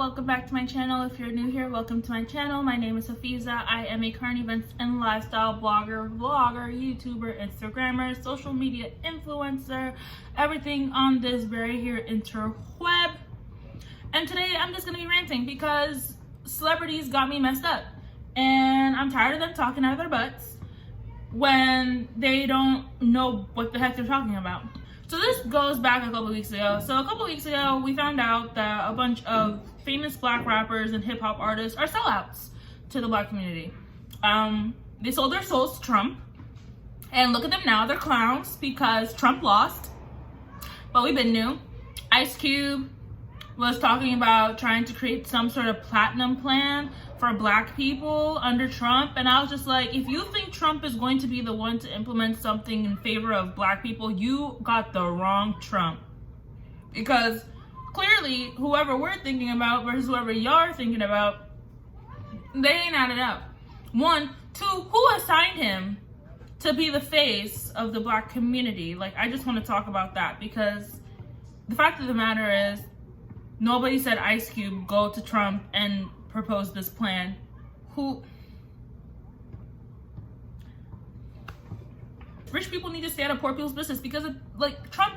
welcome back to my channel. If you're new here, welcome to my channel. My name is Hafeezat. I am a current events and lifestyle blogger, vlogger, YouTuber, Instagrammer, social media influencer, everything on this very here interweb. And today I'm just gonna be ranting because celebrities got me messed up. And I'm tired of them talking out of their butts when they don't know what the heck they're talking about. So this goes back a couple weeks ago. So a couple weeks ago, we found out that a bunch of famous black rappers and hip hop artists are sellouts to the black community. They sold their souls to Trump. And look at them now, they're clowns because Trump lost. But we've been new. Ice Cube was talking about trying to create some sort of platinum plan for black people under Trump, and I was just like, if you think Trump is going to be the one to implement something in favor of black people, you got the wrong Trump. Because clearly whoever we're thinking about versus whoever y'all are thinking about, they ain't added up. One, two, who assigned him to be the face of the black community? Like, I just want to talk about that, because the fact of the matter is nobody said Ice Cube go to Trump and propose this plan. Rich people need to stay out of poor people's business, because Trump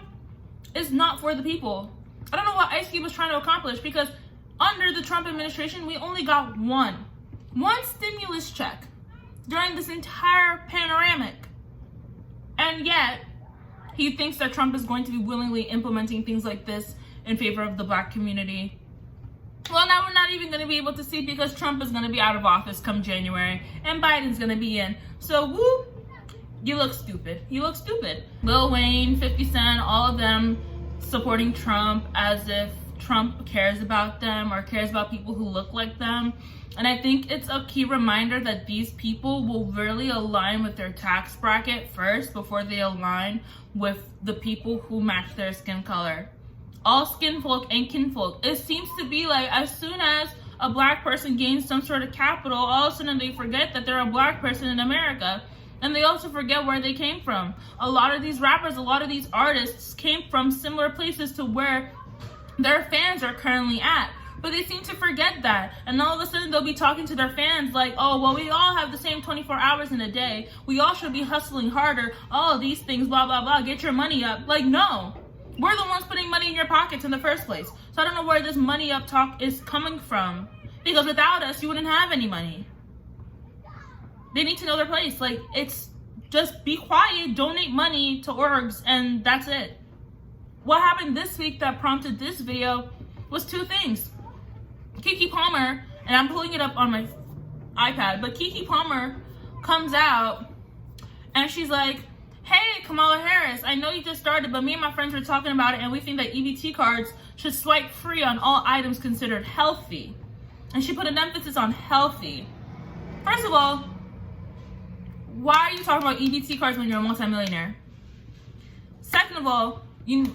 is not for the people. I don't know what Ice Cube was trying to accomplish, because under the Trump administration we only got one stimulus check during this entire panoramic, and yet he thinks that Trump is going to be willingly implementing things like this in favor of the black community. Well, now we're not even going to be able to see, because Trump is going to be out of office come January and Biden's going to be in. So, whoop, you look stupid. You look stupid. Lil Wayne, 50 Cent, all of them supporting Trump as if Trump cares about them or cares about people who look like them. And I think it's a key reminder that these people will really align with their tax bracket first before they align with the people who match their skin color. All skin folk and kinfolk. It seems to be like as soon as a black person gains some sort of capital, all of a sudden they forget that they're a black person in America. And they also forget where they came from. A lot of these rappers, a lot of these artists came from similar places to where their fans are currently at. But they seem to forget that. And all of a sudden they'll be talking to their fans like, oh, well, we all have the same 24 hours in a day. We all should be hustling harder. All these things, blah, blah, blah. Get your money up. Like, no. We're the ones putting money in your pockets in the first place. So I don't know where this money up talk is coming from. Because without us, you wouldn't have any money. They need to know their place. Like, it's just be quiet, donate money to orgs, and that's it. What happened this week that prompted this video was two things. Keke Palmer, and I'm pulling it up on my iPad, but Keke Palmer comes out and she's like, hey, Kamala Harris, I know you just started, but me and my friends were talking about it, and we think that EBT cards should swipe free on all items considered healthy. And she put an emphasis on healthy. First of all, why are you talking about EBT cards when you're a multimillionaire? Second of all,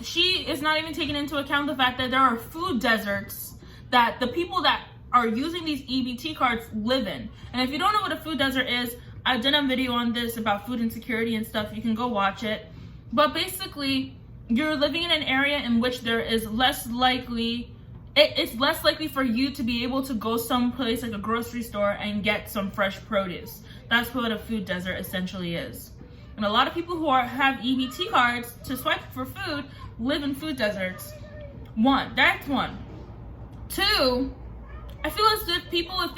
she is not even taking into account the fact that there are food deserts that the people that are using these EBT cards live in. And if you don't know what a food desert is, I've done a video on this about food insecurity and stuff. You can go watch it. But basically, you're living in an area in which there is less likely, it's less likely for you to be able to go someplace like a grocery store and get some fresh produce. That's what a food desert essentially is. And a lot of people who have EBT cards to swipe for food live in food deserts. That's one. Two, I feel as if people, if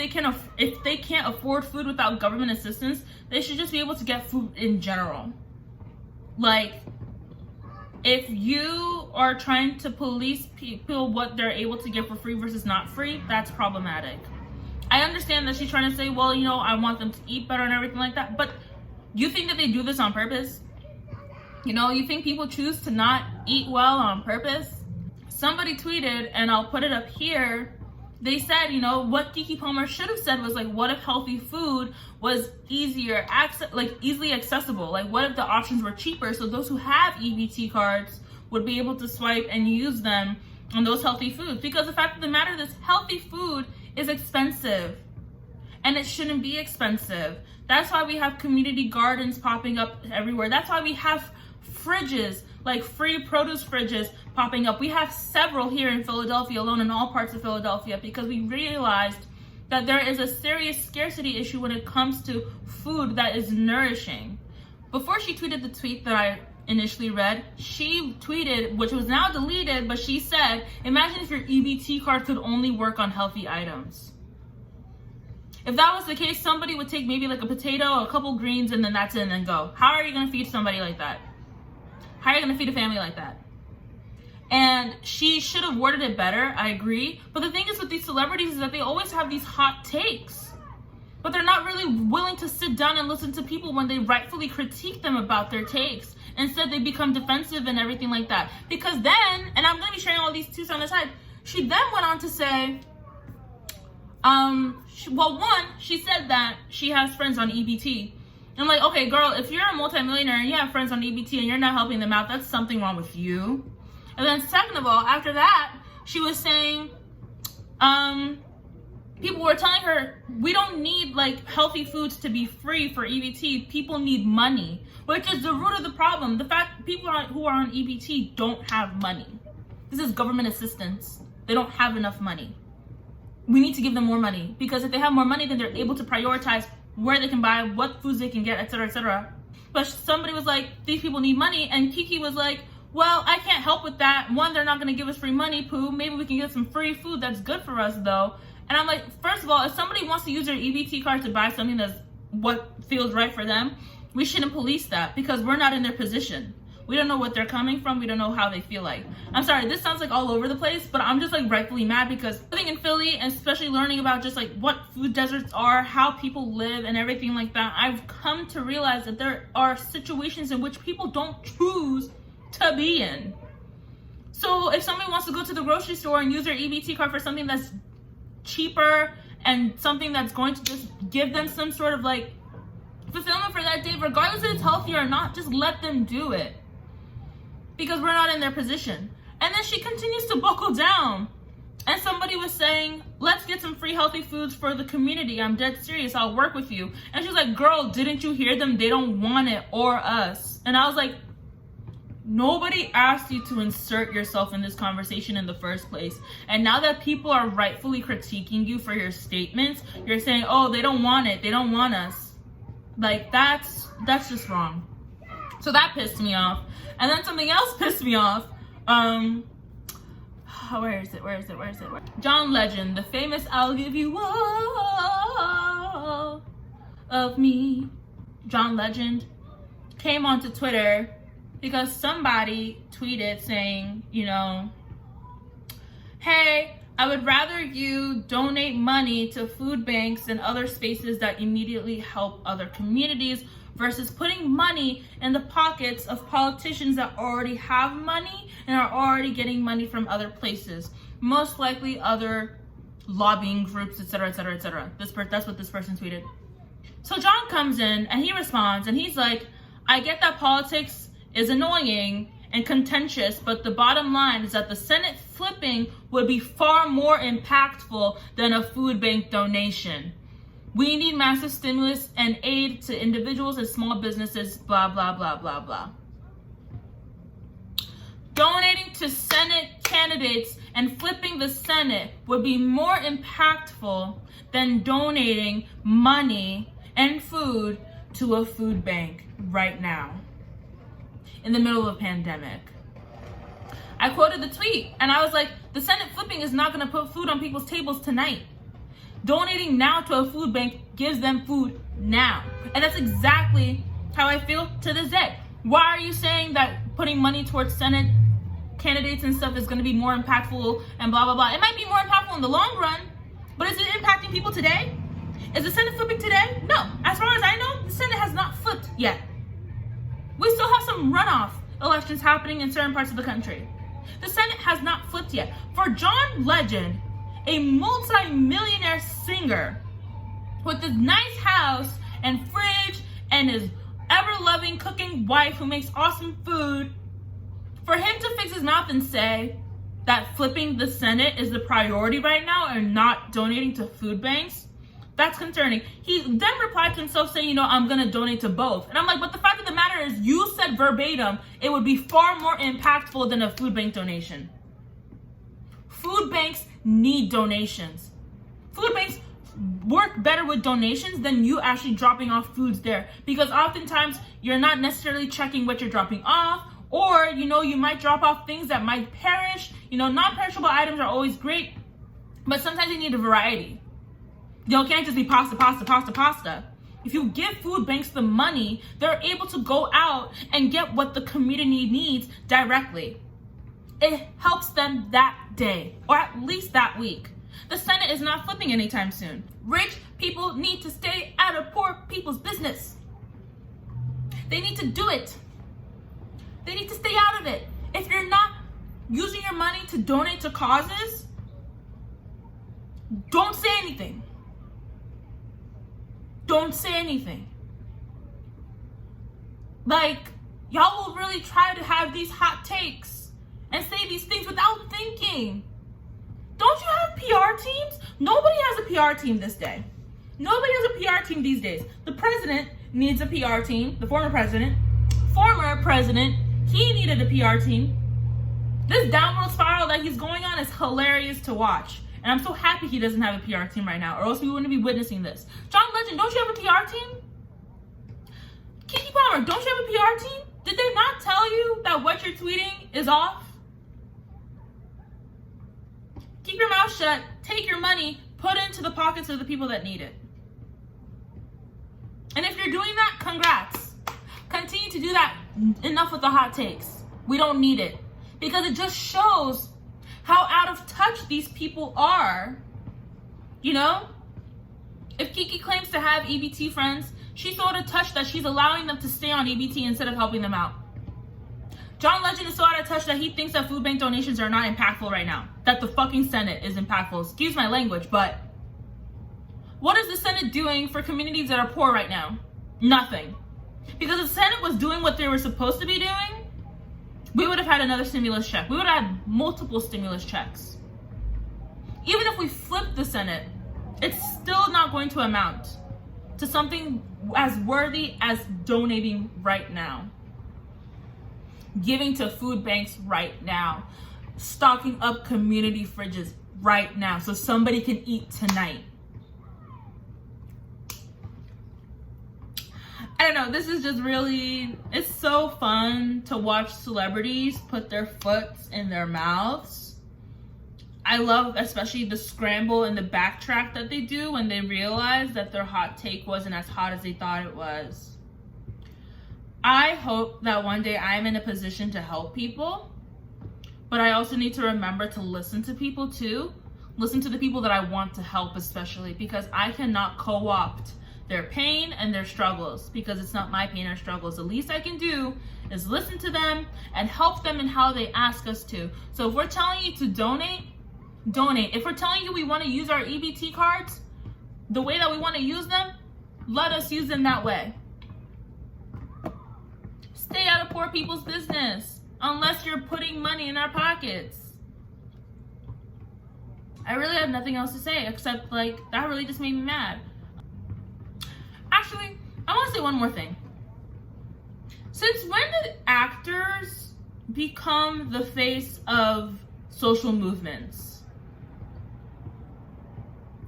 they can't afford food without government assistance, they should just be able to get food in general. Like, if you are trying to police people what they're able to get for free versus not free, that's problematic. I understand that she's trying to say, well, I want them to eat better and everything like that, but you think that they do this on purpose? You think people choose to not eat well on purpose? Somebody tweeted, and I'll put it up here, they said, what Keke Palmer should have said was like, what if healthy food was easily accessible? Like, what if the options were cheaper so those who have EBT cards would be able to swipe and use them on those healthy foods? Because the fact of the matter is, healthy food is expensive, and it shouldn't be expensive. That's why we have community gardens popping up everywhere. That's why we have fridges like free produce fridges popping up. We have several here in Philadelphia alone, in all parts of Philadelphia, because we realized that there is a serious scarcity issue when it comes to food that is nourishing. Before she tweeted the tweet that I initially read, she tweeted, which was now deleted, but she said, imagine if your EBT card could only work on healthy items. If that was the case, somebody would take maybe like a potato, a couple greens, and then that's it, and then go. How are you going to feed somebody like that? How are you going to feed a family like that? And she should have worded it better, I agree. But the thing is with these celebrities is that they always have these hot takes. But they're not really willing to sit down and listen to people when they rightfully critique them about their takes. Instead, they become defensive and everything like that. Because then, and I'm going to be sharing all these tweets on the side, she then went on to say, she said that she has friends on EBT. And I'm like, okay, girl, if you're a multimillionaire and you have friends on EBT and you're not helping them out, that's something wrong with you. And then second of all, after that, she was saying, people were telling her, we don't need like healthy foods to be free for EBT. People need money, which is the root of the problem. The fact people who are on EBT don't have money. This is government assistance. They don't have enough money. We need to give them more money, because if they have more money, then they're able to prioritize where they can buy, what foods they can get, etc., etc. But somebody was like, these people need money, and Kiki was like, well, I can't help with that. One, they're not going to give us free money, poo. Maybe we can get some free food that's good for us, though. And I'm like, first of all, if somebody wants to use their EBT card to buy something that's what feels right for them, we shouldn't police that, because we're not in their position. We don't know what they're coming from. We don't know how they feel like. I'm sorry, this sounds like all over the place, but I'm just like rightfully mad because living in Philly, and especially learning about just like what food deserts are, how people live and everything like that, I've come to realize that there are situations in which people don't choose to be in. So if somebody wants to go to the grocery store and use their EBT card for something that's cheaper and something that's going to just give them some sort of like fulfillment for that day, regardless if it's healthy or not, just let them do it. Because we're not in their position. And then she continues to buckle down. And somebody was saying, let's get some free healthy foods for the community. I'm dead serious. I'll work with you. And she's like, girl, didn't you hear them? They don't want it, or us. And I was like, nobody asked you to insert yourself in this conversation in the first place. And now that people are rightfully critiquing you for your statements, you're saying, oh, they don't want it. They don't want us. Like, that's just wrong. So that pissed me off. And then something else pissed me off. Where is it? John Legend, the famous I'll give you all of me. John Legend came onto Twitter because somebody tweeted saying, you know, hey, I would rather you donate money to food banks and other spaces that immediately help other communities versus putting money in the pockets of politicians that already have money and are already getting money from other places. Most likely other lobbying groups, etc., etc., etc. That's what this person tweeted. So John comes in and he responds and he's like, I get that politics is annoying and contentious, but the bottom line is that the Senate flipping would be far more impactful than a food bank donation. We need massive stimulus and aid to individuals and small businesses, blah, blah, blah, blah, blah. Donating to Senate candidates and flipping the Senate would be more impactful than donating money and food to a food bank right now, in the middle of a pandemic. I quoted the tweet and I was like, the Senate flipping is not going to put food on people's tables tonight. Donating now to a food bank gives them food now. And that's exactly how I feel to this day. Why are you saying that putting money towards Senate candidates and stuff is going to be more impactful and blah, blah, blah? It might be more impactful in the long run, but is it impacting people today? Is the Senate flipping today? No. As far as I know, the Senate has not flipped yet. We still have some runoff elections happening in certain parts of the country. The Senate has not flipped yet. For John Legend, a multi-millionaire singer with his nice house and fridge and his ever-loving cooking wife who makes awesome food, for him to fix his mouth and say that flipping the Senate is the priority right now and not donating to food banks, That's concerning. He then replied to himself saying, I'm going to donate to both. And I'm like, but the fact of the matter is, you said verbatim, it would be far more impactful than a food bank donation. Food banks need donations. Food banks work better with donations than you actually dropping off foods there, because oftentimes you're not necessarily checking what you're dropping off, or you might drop off things that might perish. Non-perishable items are always great, but sometimes you need a variety. You can't just be pasta. If you give food banks the money, they're able to go out and get what the community needs directly. It helps them that day, or at least that week. The Senate is not flipping anytime soon. Rich people need to stay out of poor people's business. They need to do it. They need to stay out of it. If you're not using your money to donate to causes, don't say anything. Don't say anything. Like, y'all will really try to have these hot takes and say these things without thinking. Don't you have PR teams? Nobody has a PR team this day. Nobody has a PR team these days. The president needs a PR team. The former president, he needed a PR team. This downward spiral that he's going on is hilarious to watch. And I'm so happy he doesn't have a PR team right now, or else we wouldn't be witnessing this. John Legend, don't you have a PR team? Keke Palmer, don't you have a PR team? Did they not tell you that what you're tweeting is off? Keep your mouth shut, take your money, put it into the pockets of the people that need it. And if you're doing that, congrats. Continue to do that. Enough with the hot takes. We don't need it. Because it just shows how out of touch these people are. If Keke claims to have EBT friends, she's so out of touch that she's allowing them to stay on EBT instead of helping them out. John Legend is so out of touch that he thinks that food bank donations are not impactful right now. That the fucking Senate is impactful. Excuse my language, but what is the Senate doing for communities that are poor right now? Nothing. Because if the Senate was doing what they were supposed to be doing, we would have had another stimulus check. We would have had multiple stimulus checks. Even if we flip the Senate, it's still not going to amount to something as worthy as donating right now. Giving to food banks right now. Stocking up community fridges right now so somebody can eat tonight. I don't know, this is just really, it's so fun to watch celebrities put their foot in their mouths. I love especially the scramble and the backtrack that they do when they realize that their hot take wasn't as hot as they thought it was. I hope that one day I'm in a position to help people, but I also need to remember to listen to people too. Listen to the people that I want to help especially, because I cannot co-opt their pain and their struggles, because it's not my pain or struggles. The least I can do is listen to them and help them in how they ask us to. So if we're telling you to donate, donate. If we're telling you we want to use our EBT cards the way that we want to use them, let us use them that way. Stay out of poor people's business unless you're putting money in our pockets. I really have nothing else to say except that really just made me mad. Actually, I want to say one more thing. Since when did actors become the face of social movements?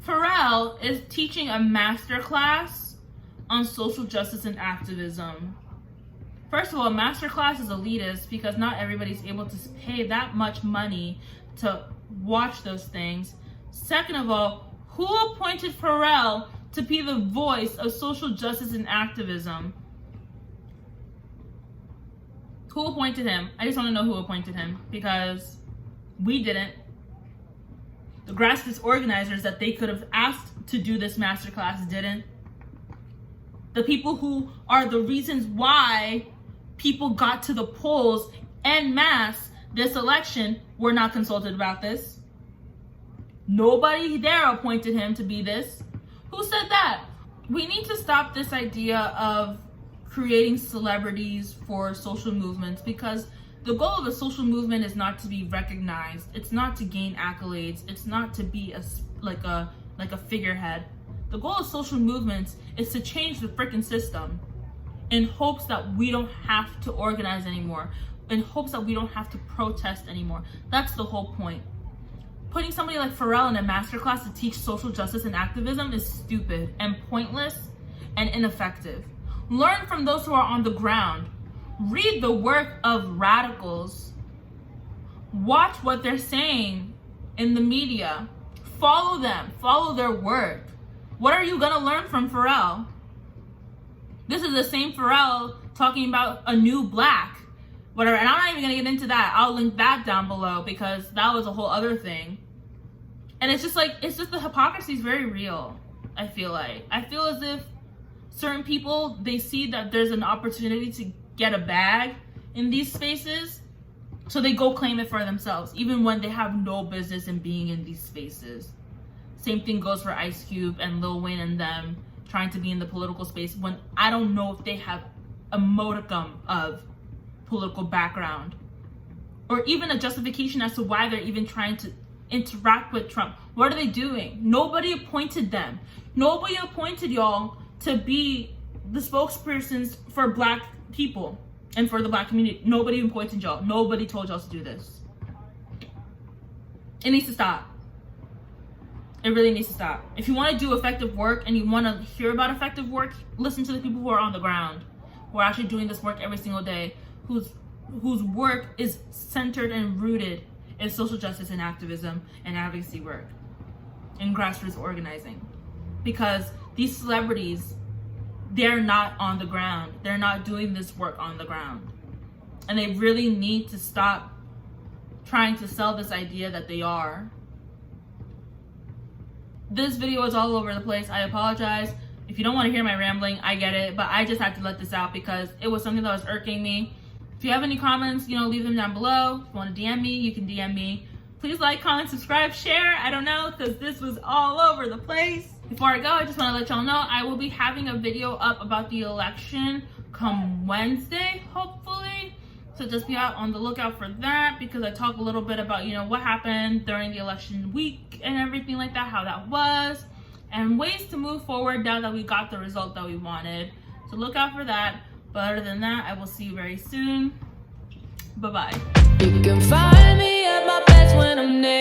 Pharrell is teaching a masterclass on social justice and activism. First of all, masterclass is elitist because not everybody's able to pay that much money to watch those things. Second of all, who appointed Pharrell to be the voice of social justice and activism? Who appointed him? I just want to know who appointed him, because we didn't. The grassroots organizers that they could have asked to do this masterclass didn't. The people who are the reasons why people got to the polls en masse this election were not consulted about this. Nobody there appointed him to be this. Who said that? We need to stop this idea of creating celebrities for social movements, because the goal of a social movement is not to be recognized. It's not to gain accolades. It's not to be like a figurehead. The goal of social movements is to change the freaking system in hopes that we don't have to organize anymore, in hopes that we don't have to protest anymore. That's the whole point. Putting somebody like Pharrell in a masterclass to teach social justice and activism is stupid and pointless and ineffective. Learn from those who are on the ground. Read the work of radicals. Watch what they're saying in the media. Follow them. Follow their work. What are you going to learn from Pharrell? This is the same Pharrell talking about a new black. Whatever. And I'm not even going to get into that. I'll link that down below because that was a whole other thing. And it's just the hypocrisy is very real, I feel like. I feel as if certain people, they see that there's an opportunity to get a bag in these spaces, so they go claim it for themselves, even when they have no business in being in these spaces. Same thing goes for Ice Cube and Lil Wayne and them trying to be in the political space when I don't know if they have a modicum of political background or even a justification as to why they're even trying to interact with Trump. What are they doing? Nobody appointed them. Nobody appointed y'all to be the spokespersons for black people and for the black community. Nobody appointed y'all. Nobody told y'all to do this. It needs to stop. It really needs to stop. If you want to do effective work and you want to hear about effective work, listen to the people who are on the ground, who are actually doing this work every single day, whose work is centered and rooted in social justice and activism and advocacy work and grassroots organizing. Because these celebrities, they're not on the ground. They're not doing this work on the ground. And they really need to stop trying to sell this idea that they are. This video is all over the place. I apologize. If you don't want to hear my rambling, I get it. But I just had to let this out because it was something that was irking me. If you have any comments, leave them down below. If you want to DM me, you can DM me. Please like, comment, subscribe, share. I don't know, because this was all over the place. Before I go, I just want to let y'all know I will be having a video up about the election come Wednesday, hopefully. So just be out on the lookout for that because I talk a little bit about, what happened during the election week and everything like that, how that was, and ways to move forward now that we got the result that we wanted. So look out for that. But other than that, I will see you very soon. Bye-bye. You can find me at my best when I'm naked.